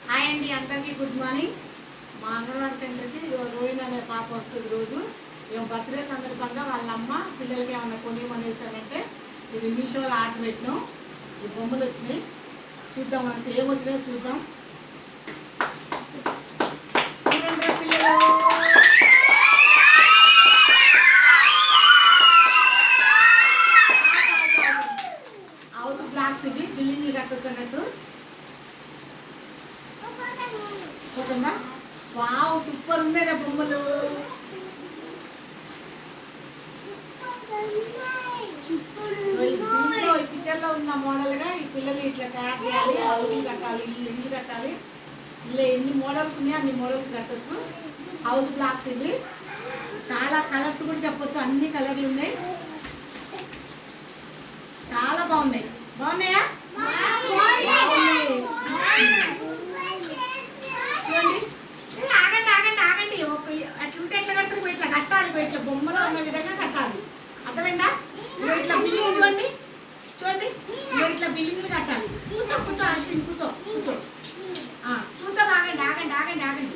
Hi అండి, అందరికీ good morning. మా అంగన్వాడీ సెంటర్కి రోహిణి అనే పాప వస్తుంది రోజు. మేము బర్త్డే సందర్భంగా వాళ్ళ అమ్మ పిల్లలకి ఏమన్నా కొనిమనేసారంటే ఇది మీషోలో ఆర్డర్ పెట్టినాం. ఈ బొమ్మలు వచ్చినాయి, చూద్దాం మనసు ఏం వచ్చినాయో చూద్దాం. పిల్లలు హౌస్ బ్లాక్స్, ఇవి బిల్డింగ్లు కట్టొచ్చు అన్నట్టు. చూస్తుందా, వావ్ సూపర్ ఉన్నాయి బొమ్మలు. ఈ పిక్చర్లో ఉన్న మోడల్గా ఈ పిల్లలు ఇట్లా తయారు చేయాలి. ఇల్లు కట్టాలి, ఇల్లు కట్టాలి. ఇలా ఎన్ని మోడల్స్ ఉన్నాయో అన్ని మోడల్స్ కట్టొచ్చు. హౌస్ బ్లాక్స్ ఇవి, చాలా కలర్స్ కూడా చెప్పొచ్చు, అన్ని కలర్లు ఉన్నాయి. చాలా బాగున్నాయి. బాగున్నాయా? ఆగండి ఆగండి ఆగండి, అట్లుంటే ఎట్లా కడతారు? ఇట్లా కట్టాలి, ఇట్లా బొమ్మలో ఉన్న విధంగా కట్టాలి. అర్థమైందా? ఇట్లా బిల్డింగ్ చూడండి, చూడండి, ఇట్లా బిల్డింగ్లు కట్టాలి. కూర్చో కూర్చో అశ్విన్, కూర్చో కూర్చో. చూద్దాం, ఆగండి ఆగండి ఆగండి ఆగండి.